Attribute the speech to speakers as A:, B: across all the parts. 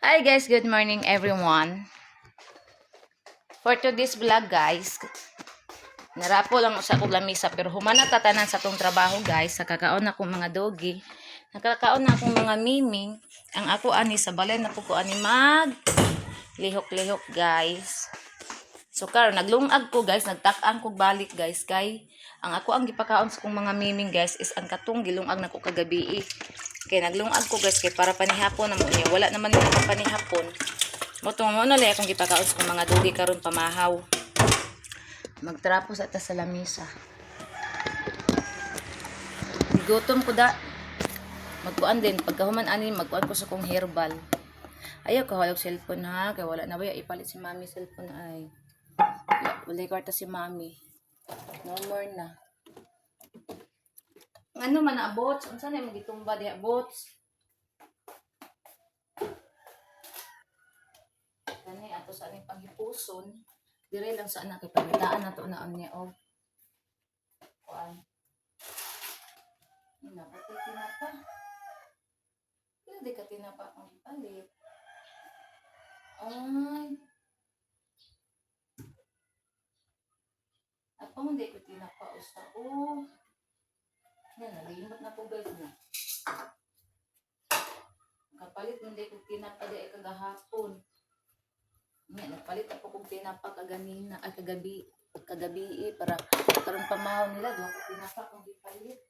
A: Hi guys, good morning everyone. For today's vlog guys, narapo lang sa akong lamisa pero humana tatanan sa tong trabaho guys. Nakakaon akong mga dogi. Nakakaon na akong mga miming. Ang ako ani sa balay na po ko ani mag lihok-lihok guys. So karon naglungag ko guys, nagtak-ang ko balik guys kay ang ako ang gipakaon sa kong mga miming guys is ang katong gilungag na ko kagabi. Kay naglungag ko guys kay para panihapon na mo niya. Wala naman yung panihapon. Motong mo na lang akong gipakaon sa mga dugi karon pamahaw. Magtrapo sa ta sa lamisa. Gutom ko da. Magkuan din pagkahuman ani magkuan ko sa kong herbal. Ayaw ka walog cellphone ha kay wala na ba ipalit si mami cellphone ay. Wala kwarta si mami. No more na. Ano man na bots? Unsa na magitumba diha bots? Kani ato sa aning panghipuson, dire lang sa anak kay pamitaan nato na niya og kuan. Ina pa tinapa. Kaya di ka tinapa ang ipalit. Ay. Ako mo di ko tinapa usa o. Yan, nalimot na po guys na. Kapalit hindi ko tinapa di kagahapon. Yan, nagpalit ako kung tinapa kaganina at kagabi para karon pamahaw nila do ko tinapa kung gipalit.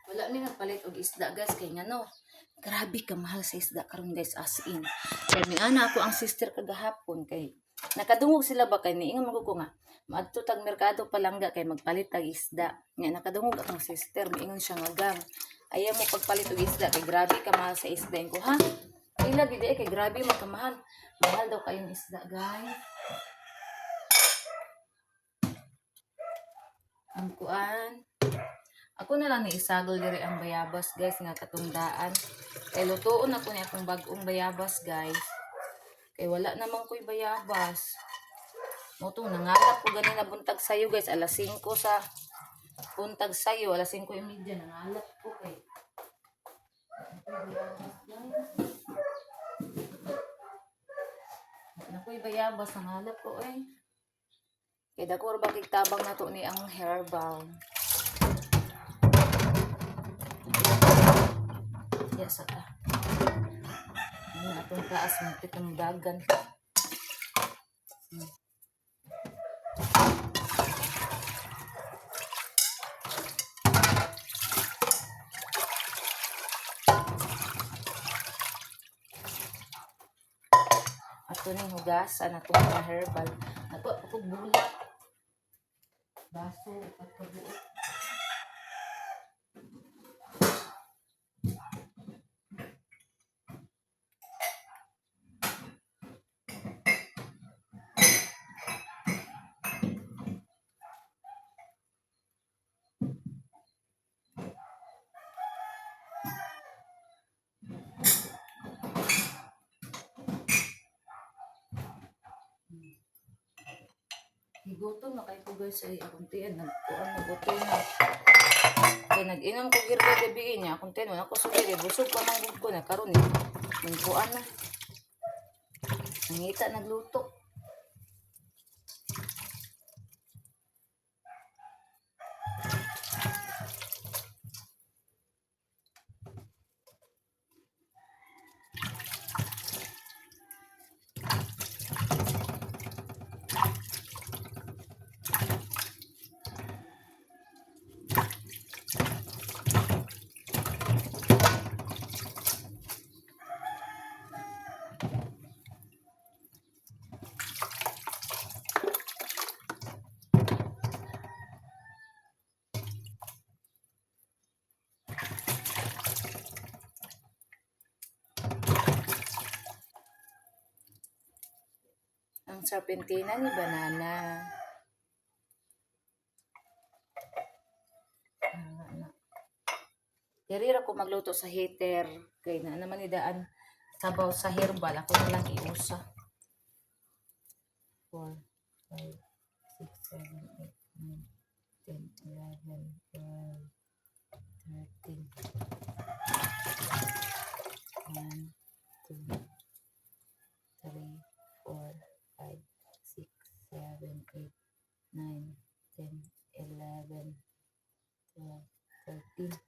A: Wala mi nagpalit og isda guys kay ngano. Grabe ka mahal sa isda karon guys as in. Kay ana ako ang sister kagahapon kay nakadungog sila ba kay niingon mo ko nga maadto tag merkado palangga kay magpalit tag isda. Nya nakadungog akong sister miingon siya nga gang. Ayaw mo pagpalit og isda kay grabe ka mahal sa isda ko ha. Ila gid kay grabe man ka mahal. Mahal daw kayong isda guys. Ang kuan ako na lang ni isagol diri ang bayabas guys nga katungdaan. Kay lutuon ako ni akong bag-ong bayabas guys. Kay wala naman ko'y bayabas. Mo to nangalap ko ganina buntag sayo guys alas 5 sa buntag sayo alas 5:30 nangalap ko kay. Nakoy bayabas nangalap ko eh. Kay dako ba tabang nato ni ang herbal. Sa ta. Ano atong taas ng pitong dagan. Ato ning hugasan atong mga herbal. Nato ako bulat. Baso pagkabuot. Higutom na kay ko guys ay akong tiyan nagkuan na butoy na. Kay nag-inom ko gid gabi niya akong tiyan ako sugiri busog pa man ko na karon ni. Nagkuan na. Nangita nagluto. serpentina ni banana. Diri ra ko magluto sa heater. Kay na naman idaan sabaw sa herbal. Ako na lang iusa. 4, 5, 6, 7, 8, 9, 10, 11, 12, 13. 1, 2, 3, 4, 5, 6, 7, 8, 9, 10, 11, 12, 13.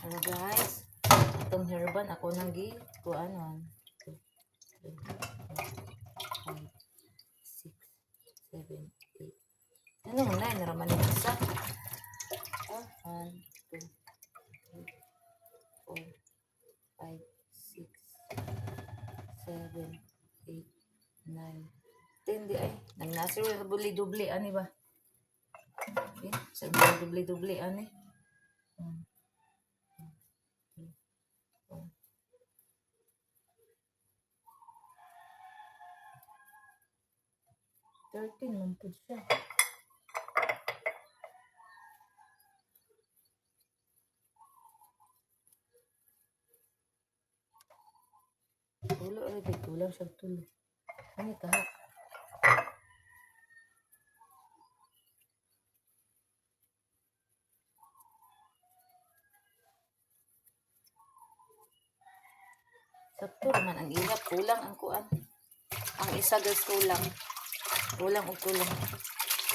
A: Hello guys, itong herban ako nang kuanon. 2, 3, 4, 5, 6, 7, 8. Ano mo na, naraman yung isa. 1, 2, 3, 4, 5, 6, 7, 8, 9, 10. Di ay, nang nasir sa dubli-dubli, ani ba? Okay, sa dubli-dubli, ani. 13 man po siya. Tulo rin, tulang siya tulo. Ano taha? Sakto naman ang ilap, kulang ang kuan. Ang isa guys kulang. Kulang og kulang.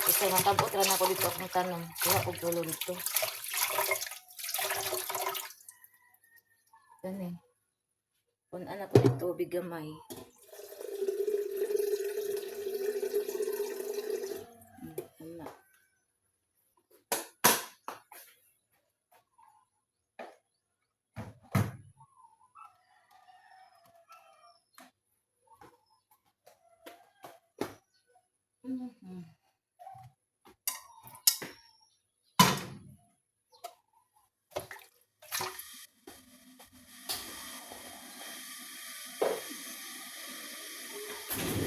A: Kasi matabot ra na ako dito akong tanom. Kuha og tulo dito. Gani. Kung anak ko dito bigamay. Wala.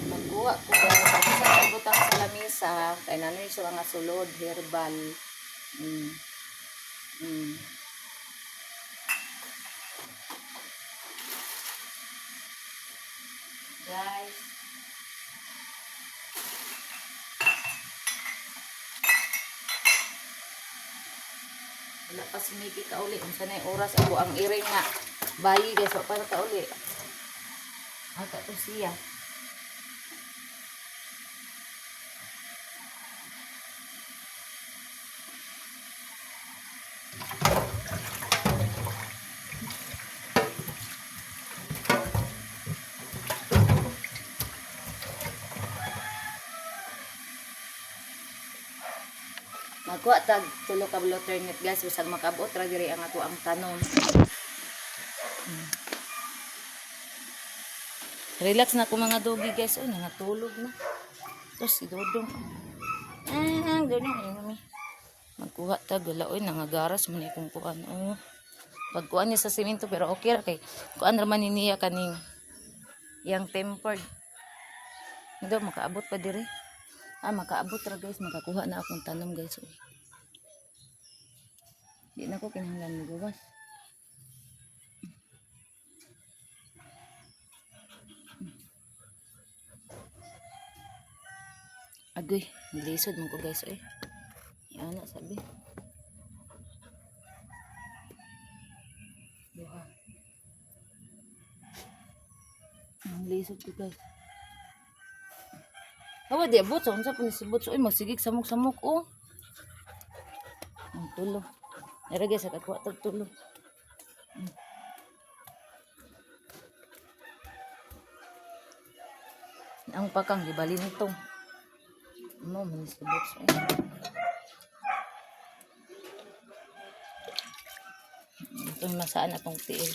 A: Magkuha ko guys. Ako sa nagbutang sa lamisa. Kaya nanoy siya mga sulod, herbal. Guys. Wala pa si Miki ka uli. Kung sanay oras ako ang iring nga. Bayi guys. Wala pa ka uli. Aka to siya. Magkuha tag tulo ka alternate guys bisag makabot ra diri ang ato ang tanom. Relax na ko mga dogi guys. Oh, nangatulog na. Tapos si Dodong. Ganun eh. Magkuha tag wala oy nangagaras man ikong kuan. Oh. Pagkuan niya sa semento pero okay ra kay kuan ra man niya kaning yang tempered. Hindi makaabot pa diri. Makaabot ra guys, makakuha na akong tanom guys. Di na ko kinahanglan magawas. Agoy, nilisod mo ko guys eh. Yan na sabi. Duha. Nilisod ko guys. Hawa di abot, unsa pa ni si Butso ay magsigig samok-samok oh. Ang tulo. Ara guys, akakuha tag tulo. Ang pakang gibalin nito. Mo man si Butso eh. Ito masaan akong tiil.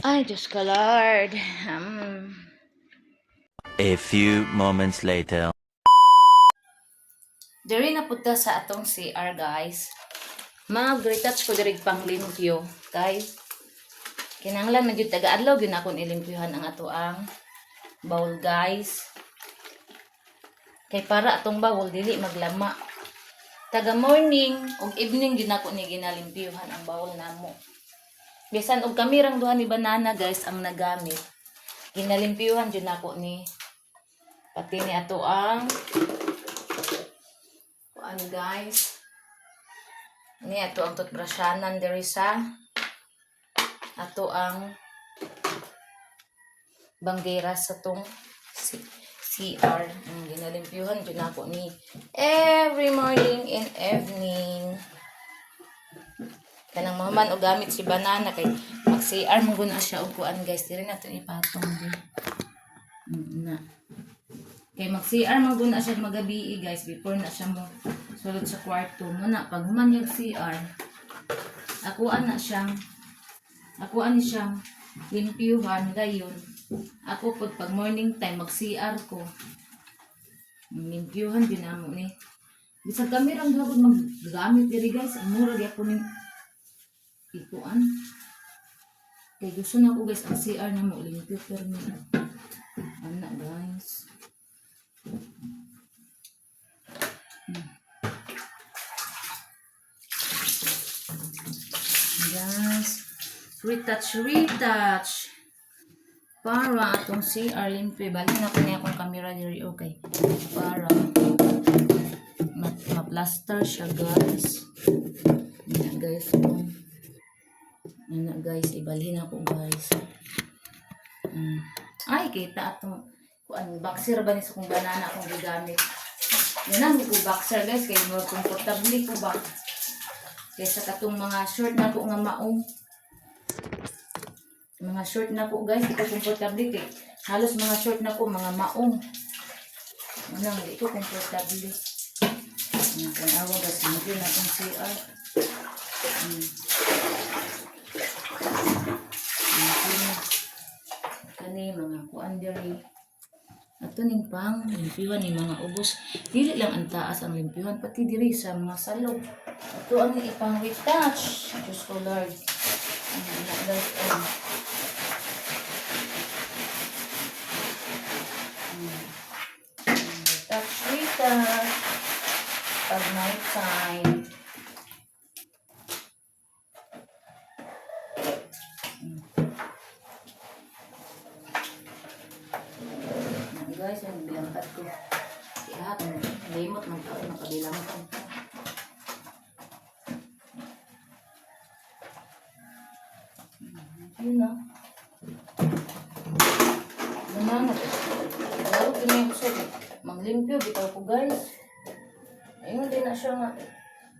A: Ay, Diyos ka, Lord.
B: A few moments later.
A: Diri na punta sa atong CR, guys. Mag-retouch ko diri pang limpyo. Kay, kinanglan man yun taga-adlaw, yun akong ilimpyuhan ang ato ang bowl, guys. Kay para atong bowl, dili maglama. Taga morning ug evening yun ako ni ginalimpyuhan ang bowl namo. Bisan og kamirang duha ni banana, guys, ang nagamit. Ginalimpyuhan yun ako ni pati ni ato ang kuan, guys. Ni ato ang toothbrushanan diri sa ato ang banggera sa tong CR. Ginalimpyuhan dyan ako ni every morning and evening. Kanang maman o gamit si banana kay mag-CR mo guna siya o kuan, guys. Diri na ito ipatong din. Na. Kay mag-CR mo guna siya magabi, guys, before na siya mo sulod sa kwarto mo na. Pag man yung CR, akuan siyang limpyuhan gayon. Ako pag morning time mag-CR ko. Limpyuhan din amo ni. Bisag kami rang gabon maggamit diri, guys. Ang mura gyapon ni ituan. Kay gusto na ko, guys, ang CR na mo limpyo pero ni ana, guys. Guys, retouch para atong CR limpyo. Bali na ko niya akong camera diri, okay, para ma-plaster siya, guys. Yan, guys. Yan, guys, ibalhin ako, guys. Ay, kita atong kuan boxer ba ni sa kung banana akong gigamit. Yan ang ko boxer, guys, kay more comfortable ko ba kaysa katong mga short na ko nga maong. Mga short na ko, guys, di ko komportable kay halos mga short na ko mga maong. Manang di ko komportable. Kung awa, guys, hindi na itong CR. Kani mga kuan diri. Ato ning pang limpyuhan ni mga ubos. Dili lang ang taas ang limpyuhan, pati diri sa mga salog. Ato ang ipang retouch. Diyos ko, Lord. Retouch. Pag night time. Guys, yung bilangkat ko. Lahat, limot ng tao, nakabilangkat. Yun na. Nanangat. Lalo ko na yung kusog. Manglimpyo, bitaw ko, guys. Ayun din na siya nga.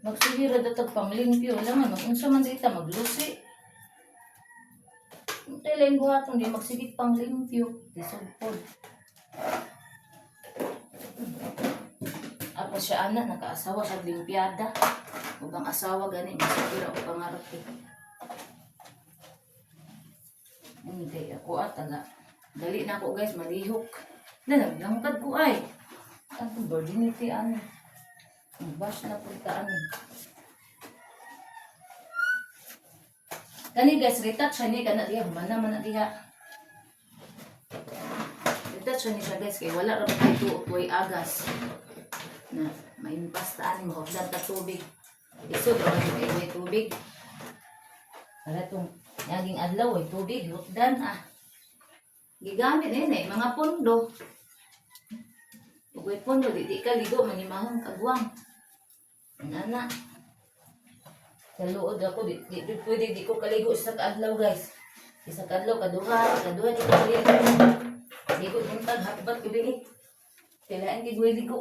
A: Magsihira datag panglimpyo. Alam nga, mag-unsa man dita, maglusi. Telayin buhaton, di magsigit panglimpyo. Disugpod. Apa siya, anak, naka-asawa siya limpyada. Ubang asawa gani, masakira o pangarap ko. Hindi ako taga. Dali na ako, guys, malihok. Nagdangkad ko ay. Ang virginity, ano. Bash na puntaan. Kani, guys, retouch siya ni kana diha. Mana man na diha. Retouch siya ni siya, guys, kay wala ra pa ito utoy agas. Na maimpastaan mo hagdan ta tubig. Isod ra may tubig. Para tong naging adlaw ay tubig hagdan gigamit ni mga pondo. Ug pondo di ka ligo manimahon kagwang. Nana. Sa luod ako di pwede di ko kaligo sa adlaw, guys. Isa kadlaw kaduha di ko kaligo. Di ko buntag hatbat ko bini. Kailangan di ko ligo.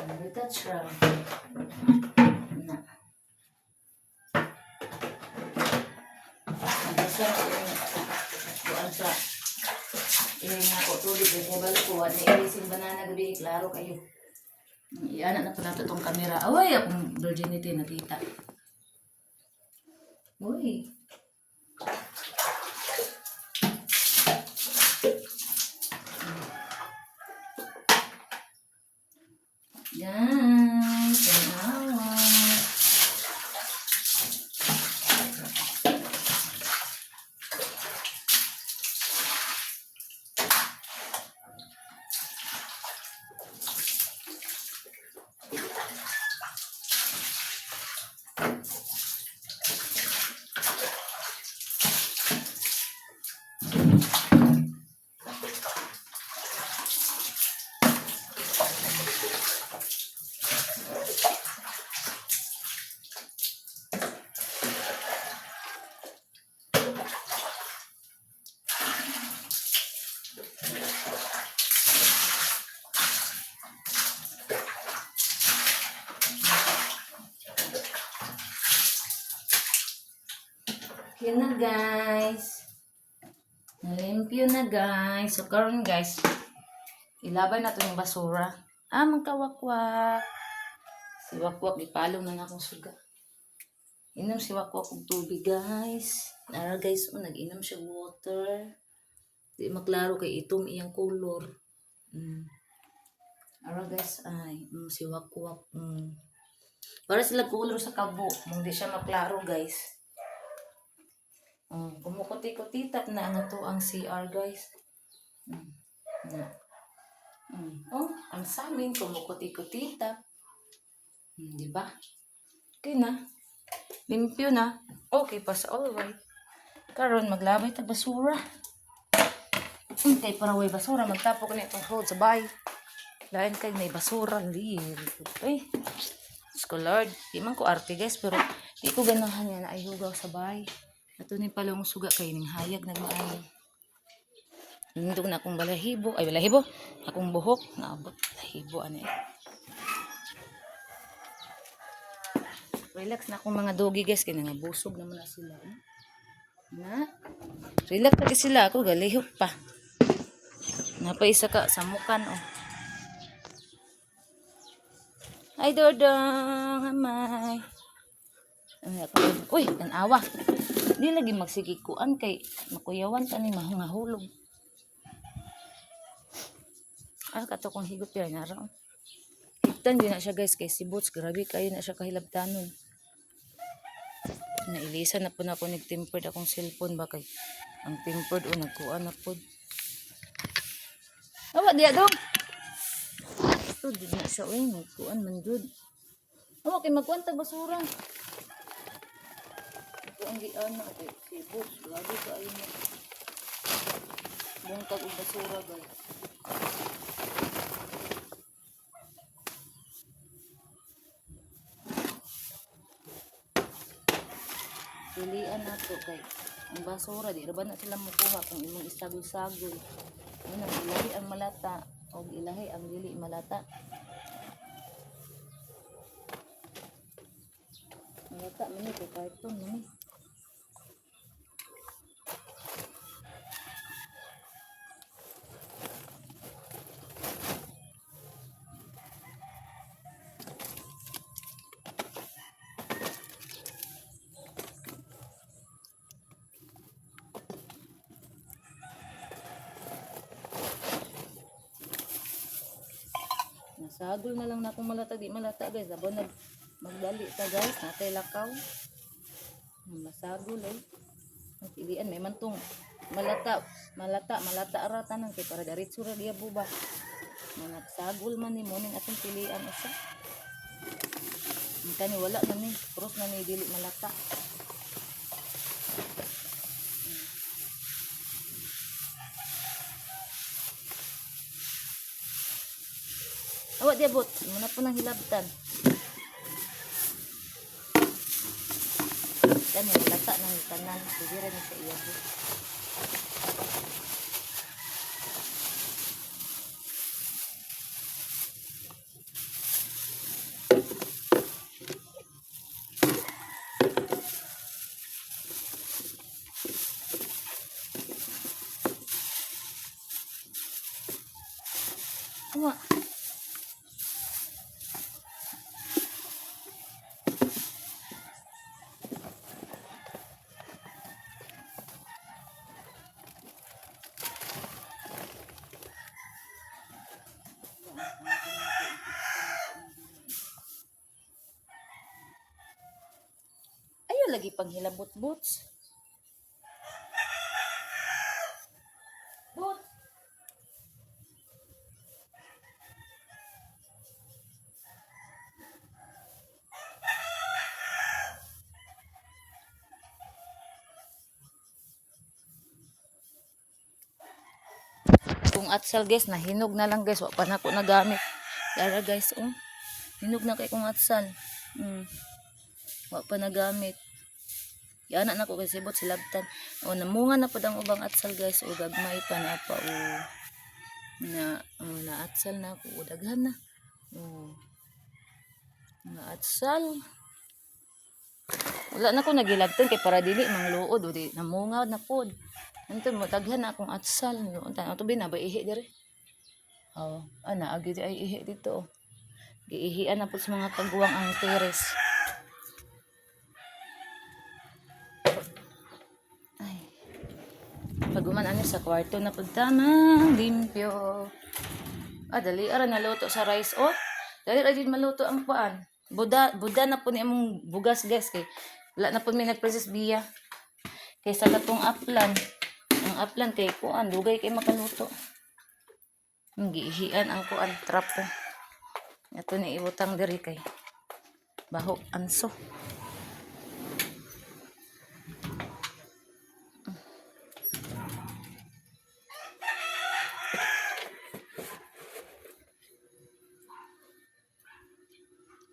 A: Retouch ra. Na. Basta buwan sa nga ko tubig kay balik ko ni ilisin banana gabi klaro kayo. Iyan na pala itong camera. Away, akong virginity nakita. Uy. Guys, tanawa. Yun na guys. Nalimpyo na guys. So karon guys, ilaban na to yung basura. Magkawakwak. Si Wakwak, ipalo na akong suga. Inom si Wakwak og tubig guys. Nara guys, nag-inom siya water. Di maklaro kay itom iyang color. Ara guys, ay, si Wakwak. Para sila color sa kabo. Hindi siya maklaro guys. Kumukuti-kutitap na nga to ang CR guys. Ang samin, kumukuti-kutitap. Di ba? Okay na. Limpyo na. Okay pa sa alright. Karon maglabay ta basura. Kay para way basura, magtapo ka na itong hold sa bay. Lain kay may basura. Ay, ko Lord. Di man ko arte guys, pero di ko ganahan yan na ay hugaw sa bay. Ato ni pala mong suga kay ning hayag nagmaayo. Nindog na akong balahibo. Ay, balahibo. Akong buhok. Naabot. Balahibo. Ano eh. Relax na akong mga dogi guys. Kaya nga busog naman na sila. Na? Relax lagi sila. Ako galihok pa. Napaisa ka sa mukan oh. Ay, Dodong. Amay. Uy, tanawa. Di lagi magsikikuan kay makuyawan ka ni mahungahulog. Kato kong higot yan nara. Higtan din na siya guys kay si Boots. Grabe kayo na siya kahilabtanon. Nailisan na po na ako nag-tempered akong cellphone ba kay ang tempered o nagkuan na po. Awa diya dong. Ito din na siya uy. Nagkuan man jud. Awa kay magkuan tag basura. Ang giana kay si Boots. Grabe kayo na. Bungkag og basura guys. Pilian na to kay ang basura di ra ba na sila mukuha kung imong isagol-sagol. Ano ilahi ang malata o ilahi ang dili malata. Malata man ito karton man. Nasagol na lang na akong malata, di malata guys. Abo magdali ta guys, natay lakaw. Masagol eh. Ang pilian, may mantong malata aratanan kay para daritso ra diya buba. Nagsagol man ni mo ning atong pilian usa. Ang kani wala na ni, pros na ni dili malata. Awa diya bot, muna po nang hilabtan. Kani lata nang tanan, sige ra ni sa iya bot. Awa. lagi panghilabot boots. Boots. Kung atsal guys, nahinog na lang guys. Wa pa na ko nagamit. Dara guys, oh. Hinog na kay kung atsal. Wa pa nagamit. Yan na ko kasi bot silabtan. O namunga na pud ang ubang atsal guys. O gagmay pa na pa o na atsal na ko. O daghan na. O na atsal. Wala na ko nagilabtan kay para dili mangluod o di namunga na pod. Anton mo daghan na akong atsal. Unta to bin na ba ihi dire. Oh, ana agi ay ihi dito. Giihian na po sa mga kaguwang ang teres. Ay. Paguman ani sa kwarto na pud tamang limpyo. Dali ara naluto sa rice oh. Dali ra din maluto ang paan. Buda na po ni among bugas guys kay wala na po may nagprocess biya. Kay sa gatong aplan. Ang aplan kay kuan dugay kay makaluto. Giihian ang kuan trapo. Ito ni iwutang diri kay baho anso.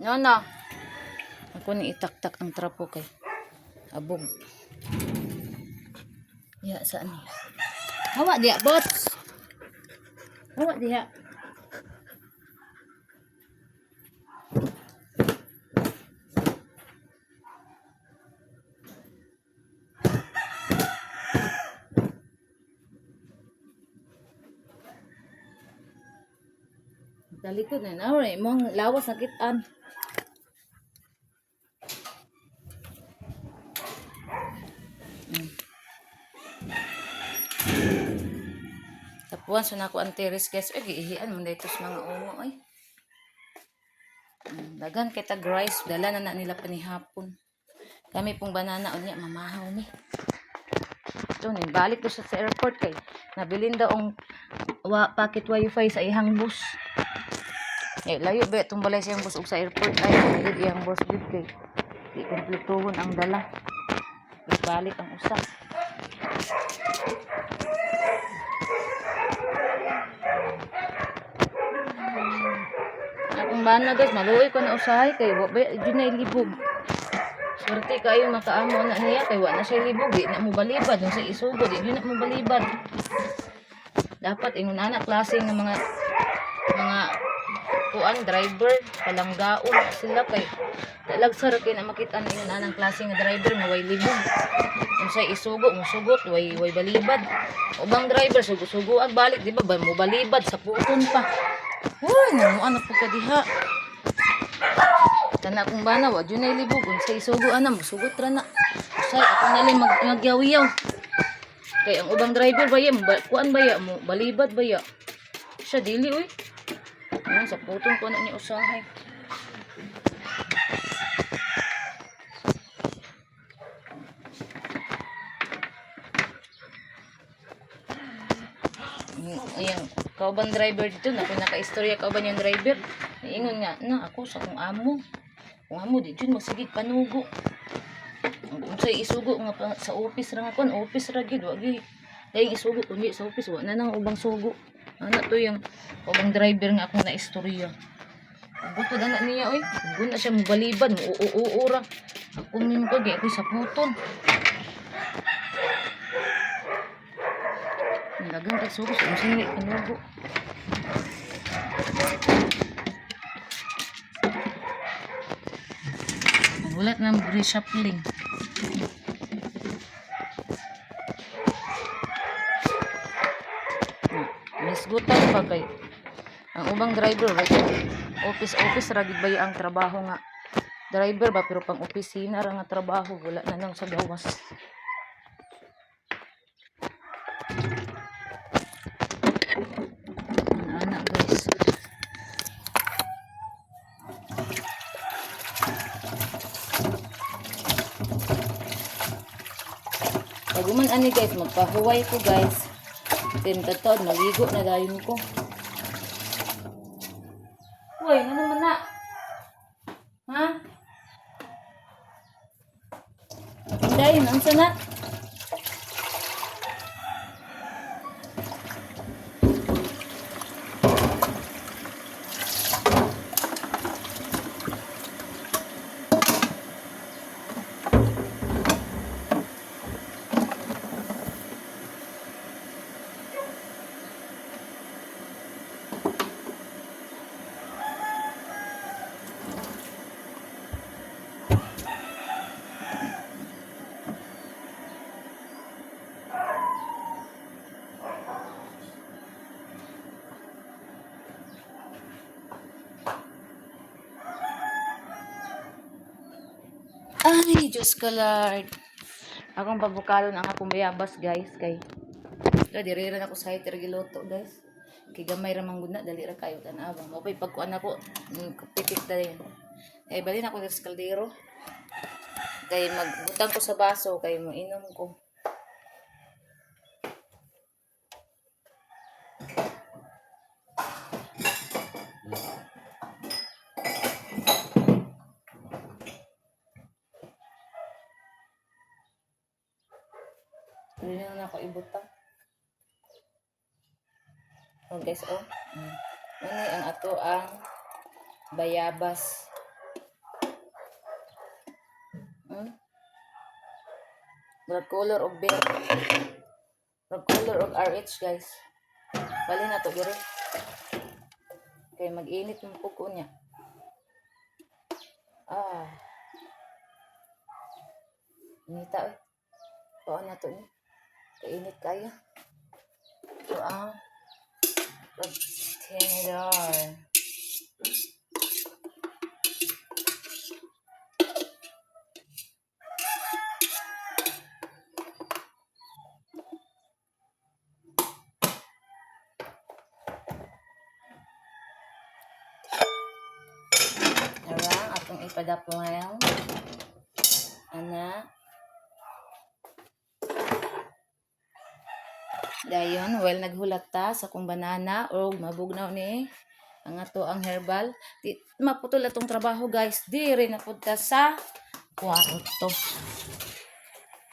A: No. Ako ni itaktak ang trapo kay abog. Ya saan ni? Hawa dia bots. Hawa dia. Talikod na na rin. Mong lawas nakitaan. Tapuan so na ako ang teres guys. Giihian mo dito sa mga ungo ay. Dagan kita rice. Dala na nila panihapon. Kami pong banana o niya mamahaw ni. Ito ni balik to sa airport kay nabilin daw ang packet wifi sa ihang bus. Layo ba itong balay siyang bus sa airport ay nagigid iyang bus dito kay di kompletuhon ang dala. Balik ang usa. Akong bana guys maluoy ko na usahay kay wa ba na libog. Swerte kayo makaamo na niya kay wa na siya libog di na mo balibad yung sa isugo di na mo balibad. Dapat ingon anak klase ng mga kuan driver palanggaon sila kay talagsar kay na makita ninyo anang klase nga driver nga way libog kung sa isugo mo sugot way balibad ubang driver sugo ag balik di ba mo balibad sa puton pa namo ano po kadiha kana kung bana wa jud nay libog kung sa isugo ana mo sugot ra na usay ako naling magyaw-yaw kay ang ubang driver baya kuan baya mo balibad baya siya dili oy. Sa putong ko na niya usahay. Ayan, kauban driver dito. Naka-istorya kauban yung driver. Iingon nga, ako sa kung amo. Kung amo, dito magsigit panugo. Kung sa isugo nga sa office ra nga kon, office ra gid wagi. Dahil isugo kundi sa office wa na nang ubang sugo. Ano to yung ubang driver nga akong na-istorya. Buto na niya oy. Guna siya mobalibad, uuura. Ako min ko gi ako sa puton. Dagang kay sugo sa sini kanugo. Ulat ng reshuffling. Misgutan pa kay ang ubang driver office ra gid bay ang trabaho nga driver ba pero pang opisina ra nga trabaho wala na nang sa gawas. Anak guys. ani guys, magpahuway ko guys. Then tatod, maligo na dayon ko. Uy, ano naman na? Ha? Dayon, ang sana? Ay, Diyos ko Lord. Akong pabukalon ang akong bayabas guys. Kay, diri rin ako sa hater giloto guys. Kay gamay ra mangguna, dali ra kayo tanabang. Mapay pagkuan ako, pitik na rin. Eh, balin ako sa kaldero. Kay magbutang ko sa baso, kay mainom ko. Hindi na ako ibutang. Oh guys, oh. Ano ang ato ang bayabas. Red color of beer. Red color of RH guys. Bali na to dire. Kay mag-init yung puko niya. Ah. Inita eh. Paan na to ni. Kainit kayo. Ito ang pagtinidor. Narang atong ipadapong ana. Dayon, well naghulat ta sa kung banana o mabugnaw ni ang ato ang herbal. Di maputol atong trabaho guys. Di rin na punta sa kwarto.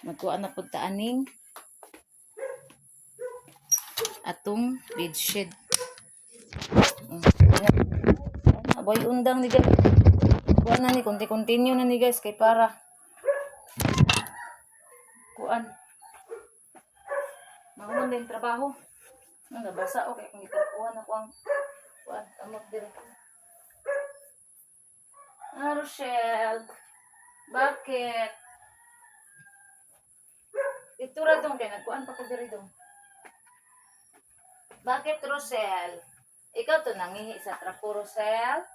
A: Magkuha na punta aning atong bedsheet. Aboy undang ni guys. Kuan na ni continue na ni guys kay para kuan. Mahuman din trabaho. Nabasa o kay kung itapuan ako ang kuan amot dire. Rochelle. Bakit? Ito ra dong kay nagkuan pa ko dire dong. Bakit Rochelle? Ikaw to nangihi sa trapo Rochelle?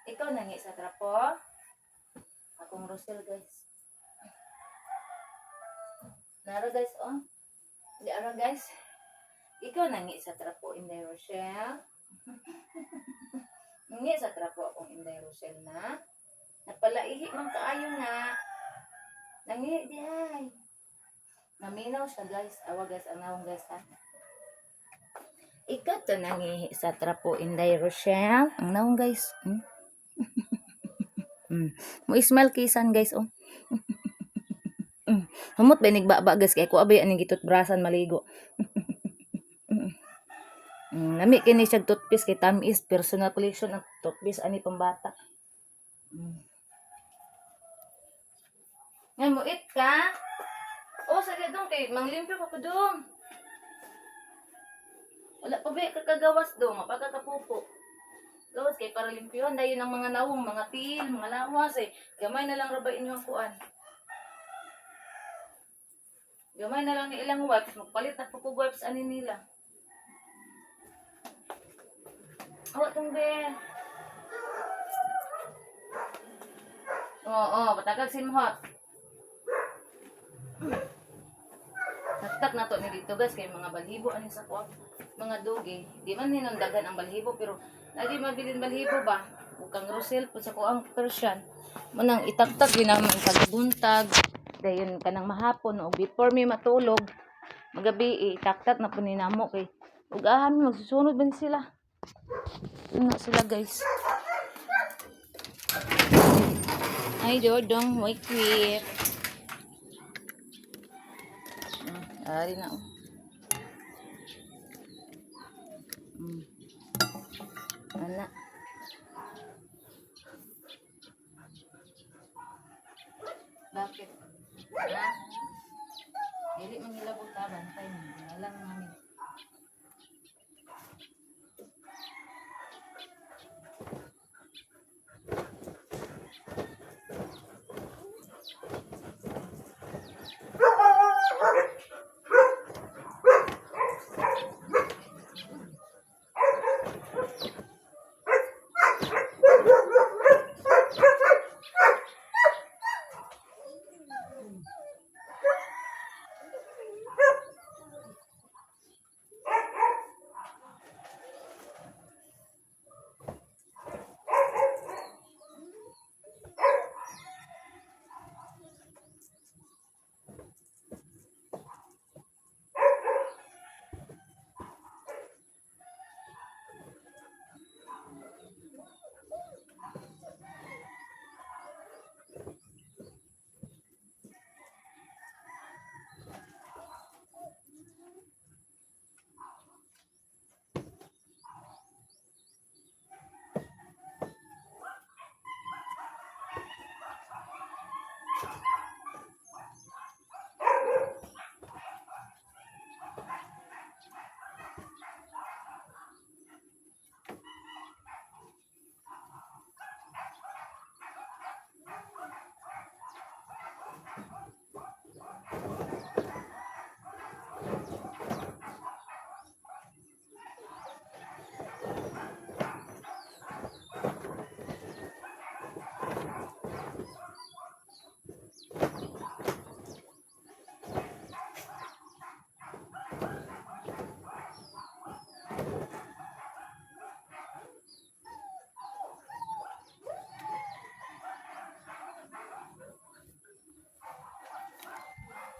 A: Ikaw nangihi sa trapo? Akong Rochelle guys. Naro guys oh. Di ara guys. Ikaw nangi sa trapo Inday Rochelle. Nangi sa trapo akong Inday Rochelle na. Napalaihi man kaayo na. Nangi di ay. Naminaw siya guys. Awa guys, anawang guys ha. Ikaw to nangi sa trapo Inday Rochelle. Ang nawang guys. Mo smile kisan guys oh. Humot ba nigbaba guys kay ko abay aning gitot brasan maligo. Nami kini siya toothpaste kay tamis personal collection ng toothpaste ani pambata. Ngay mo it ka? Oh sige dong kay manglimpyo ka pa dong. Wala pa ba kakagawas dong, mapagkakapupo. Gawas kay para limpyuhan dayon ang mga nawong, mga tiil, mga lawas eh. Gamay na lang rabay inyo ang kuan. Gamay na lang ni ilang wipes. Magpalit na po wipes ani nila. Awa tong be. Oo, patagag simhot. Taktak na to ni dito guys. Kay mga balhibo ani sa kuan. Mga dugi. Di man hinundagan ang balhibo. Pero lagi mabilin balhibo ba? Bukang Rochelle po sa kuang Persian. Manang itaktak din naman pagbuntag. dayon kanang mahapon o before mi matulog magabi taktat na po ni namo kay ug ahan magsusunod ba ni sila. Yun na sila guys. Ay dodong wait quick. Ari na oh. Ana. Bakit? Ha? Dili mangilabot ta bantay mo. Alang namin.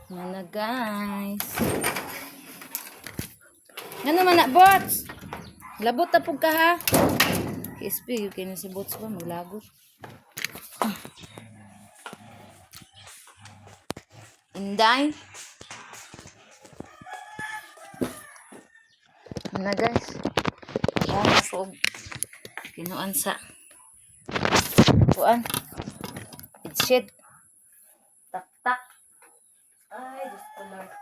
A: Mana guys. Ngano man na bots? Labot ta pug ka ha. KSP yung kaya si bots ba maglagot. Inday. Mana guys. Yan ako. Kinuan sa. Kuan. It's shit. Tak tak. Ay, Diyos ko Lord.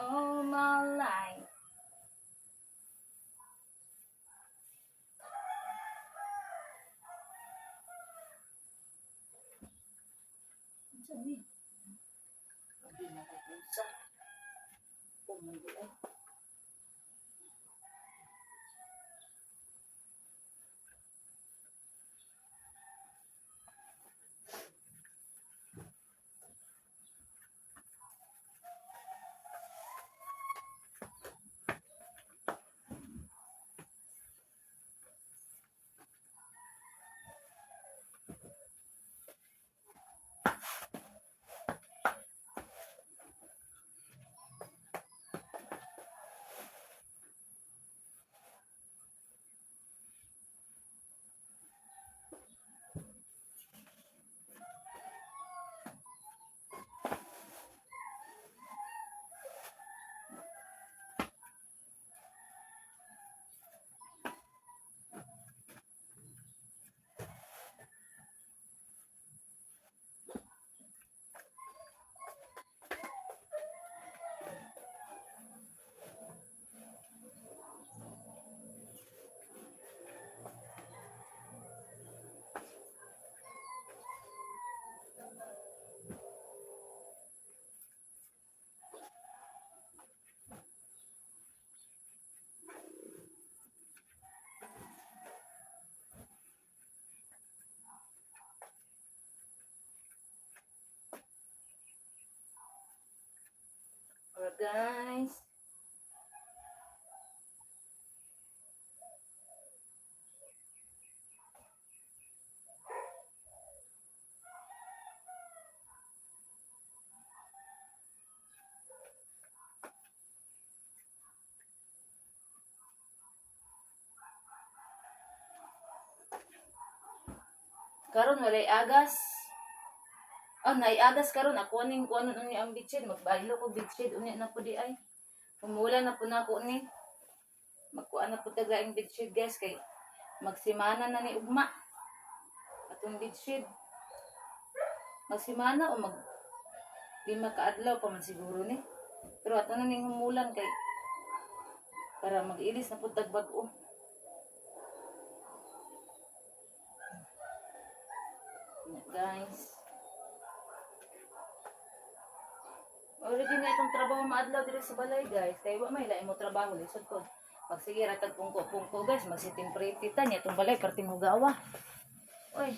A: All my life. Sabi. Hindi na kukusa. Pumuli ay. guys. Karon walay agas. Oh, naiagas karon ako ning kuan ni ang bitchin, magbaylo ko bitchin unya na po di ay. Umula na po na ako ni. Magkuan na po taga ang bitchin guys kay magsimana na ni ugma. Atong bitchin. Magsimana o mag lima ka adlaw pa man siguro ni. Pero ato na ning humulan kay para mag-ilis na po tagbag-o. Guys. Already na itong trabaho maadlaw dito sa balay guys. Kaya wa may lain mo trabaho lisod ko. Pag sige ratag pungko guys, magsiting pretty ta niya itong balay perting hugawa. Oy.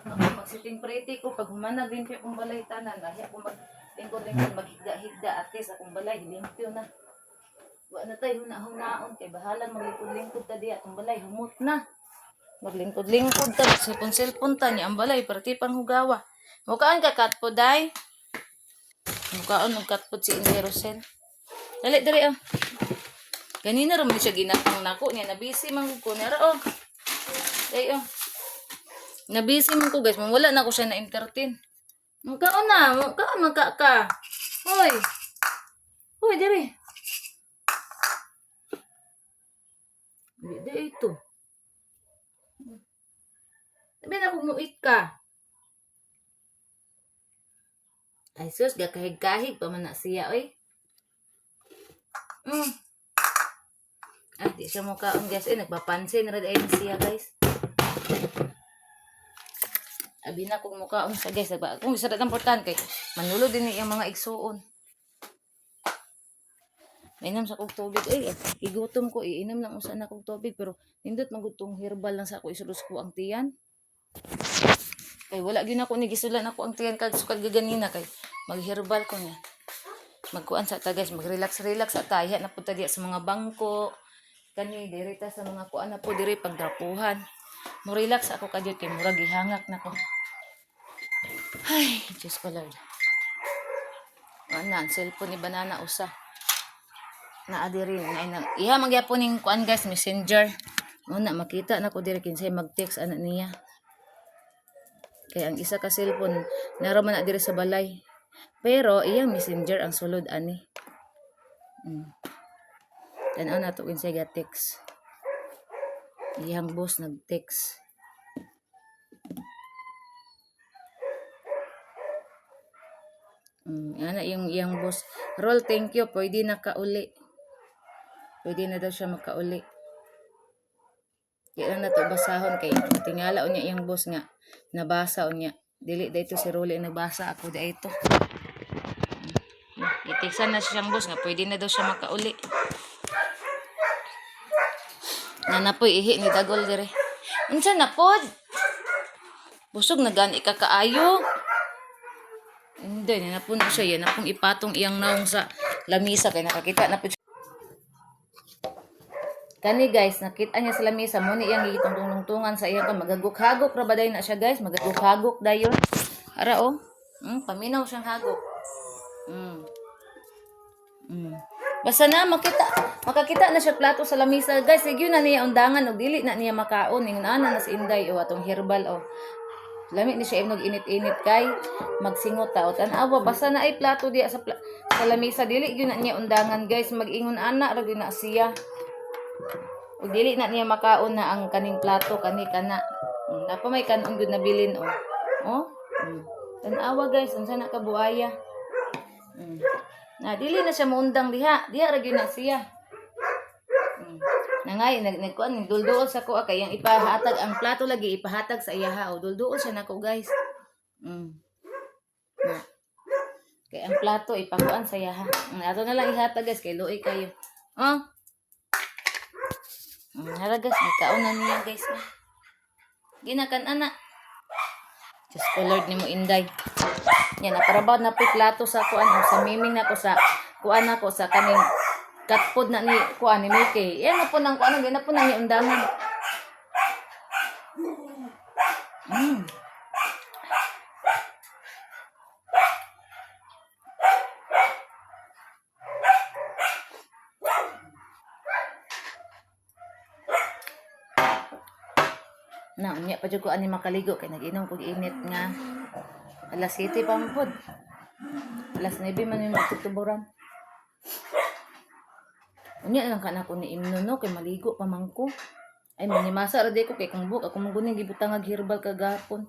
A: Ako magsiting pretty ko pag humanag limpyo kong balay tanan. Dahil ako lingkod maghigda-higda at least akong balay limpyo na. Wa na tayo hunahon kay bahalan maglingkod-lingkod ta diya atong balay humot na. Maglingkod-lingkod ta sa cellphone ta niya ang balay perti pang hugawa. Mukaan ka kat po day. Mukaan ng kat po si Inday Rosel. Dali oh. Ganina rin siya ginatang nako niya. Nabisi man ko. Nara oh. Dali oh. Nabisi man ko guys. Wala na ko siya na-entertain. Mukaan na. Mukaan magka. Hoy. Hoy, dali. Dali ito. Sabi na kumuit ka. Ay sus, gakahig-kahig pa man na siya, oy. Ay, di siya mukhaon, guys. Eh, nagpapansin na rin siya, guys. Abi na kung mukhaon sa guys. Kung isa rin importante, manulo din yung mga igsuon. Mainam sa kong tubig. Ay, igutom ko. Iinom lang usan na kong tubig. Pero, nindot magutong herbal lang sa ako. Isulus ko ang tiyan. Kay wala gyud ako ni gisulan ako ang tiyan kag sukad gaganina kay magherbal ko niya. Magkuan sa ta guys, mag-relax sa taya na punta diya sa mga bangko. Kani diri ta sa mga kuan na po diri pagdapuhan. Mo relax ako kadyot kay murag gihangak na ko. Ay, Diyos ko Lord. Ana, ang cellphone ni Banana usa. Naa diri na iha magyapon ning kuan guys, Messenger. Una makita na ko diri kinsay mag-text ana niya. Kaya ang isa ka cellphone, naraman na diri sa balay. Pero, iyang messenger ang sulod, ani. Tanaw na ito kinsay ga-text. Iyang boss nag-text. Yan na yung iyang boss. Roll, thank you. Pwede na kauli. Pwede na daw siya makauli. Kaya na ito basahon kay tingala o niya iyang boss nga. Nabasa o niya. Dili dito si Rolly nabasa ako dito. Itiksan na siyang boss nga. Pwede na daw siya makauli. Nanapoy ihi ni Dagol dire. Unsa na pod? Busog na gani ka kaayo. Hindi, nanapon na siya. Yan apong ipatong iyang naong sa lamisa. Kaya nakakita na po siya. Kani guys, nakita niya sa lamisa. Muna iyang gitong-tungtungan sa iyang. Magaguk-hagok ra ba dayon na siya guys? Magaguk-hagok dayon. Ara oh. Paminaw siyang hagok. Basta na makakita na siya plato sa lamisa. Guys, sige na niya undangan og dili na niya makaon. Ingon ana na si Inday o atong herbal o. Lami ni siya imnog init-init kay magsingot ta o tan-awa basta na ay plato diya sa lamisa dili gyud na niya undangan guys mag-ingon ana ra gyud na siya. O dili na niya makaon na ang kaning plato kani kana. Napa may kanon gyud na bilin o. Oh? Tan-awa guys unsa na kabuaya. Na dili na siya muundang diha ra gyud na siya. Nangay nagkuan dulduol sa ko kay yang ipahatag ang plato lagi ipahatag sa iyaha o dulduol siya nako guys. Kay ang plato ipakuan sa iyaha. Ato na lang ihatag guys kay luoy kayo. Oh. Hara guys, kaon na niya guys. Ginakan ana. Diyos ko Lord ni mo inday. Yan, naparabaw na piplato sa kuan o sa miming na ko sa kuan ako sa kaning katpod na ni kuan ni Mickey. Yan na po nang kuan, yan na po nang iundangan. Na, unya pa jud ko ani makaligo kay nag-inom kog init nga. Alas 7 pa man pod. Alas 9 man yung magtutuburan. Unya lang kana ko ni imno no kay maligo pa man ko. Ay manimasa ra di ko kay kung buka ako mong guning gibutang herbal kagahapon.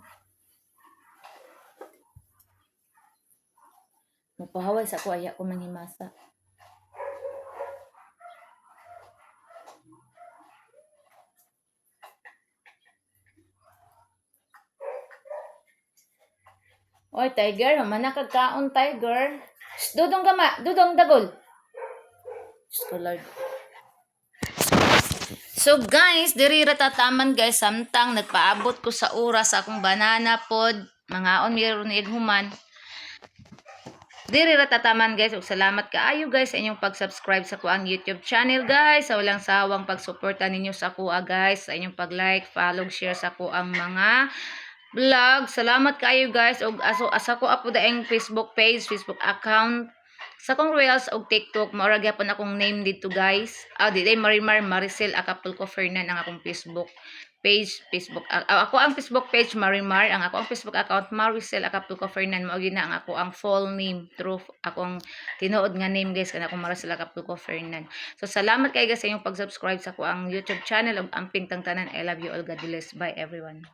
A: Mapahaway sa ko aya ko manghimasa. Oy, tiger, mana kagkaon, tiger. Shh, dudong gama, dudong dagol. Diyos ko, Lord. So guys, diri ra tataman guys, samtang nagpaabot ko sa oras sa akong banana pod, mga on meron human. Diri ra tataman guys, ug salamat kaayo guys sa inyong pag-subscribe sa kuang YouTube channel guys. Sa walang sawang pagsuporta ninyo sa kuha guys, sa inyong pag-like, follow, share sa kuang mga vlog. Salamat kayo guys og asa ko apo daing Facebook page, Facebook account. Sa kong Reels og TikTok, maura gyapon akong name dito guys. Di day Marimar Maricel Acapulco Fernan ang akong Facebook page, ako ang Facebook page Marimar, ang ako ang Facebook account Maricel Acapulco Fernan. Mao gina ang ako ang full name, true akong tinuod nga name guys kana akong Maricel Acapulco Fernan. So salamat kayo guys sa inyong pag-subscribe sa ko ang YouTube channel ug amping tangtanan. I love you all. God bless. Bye everyone.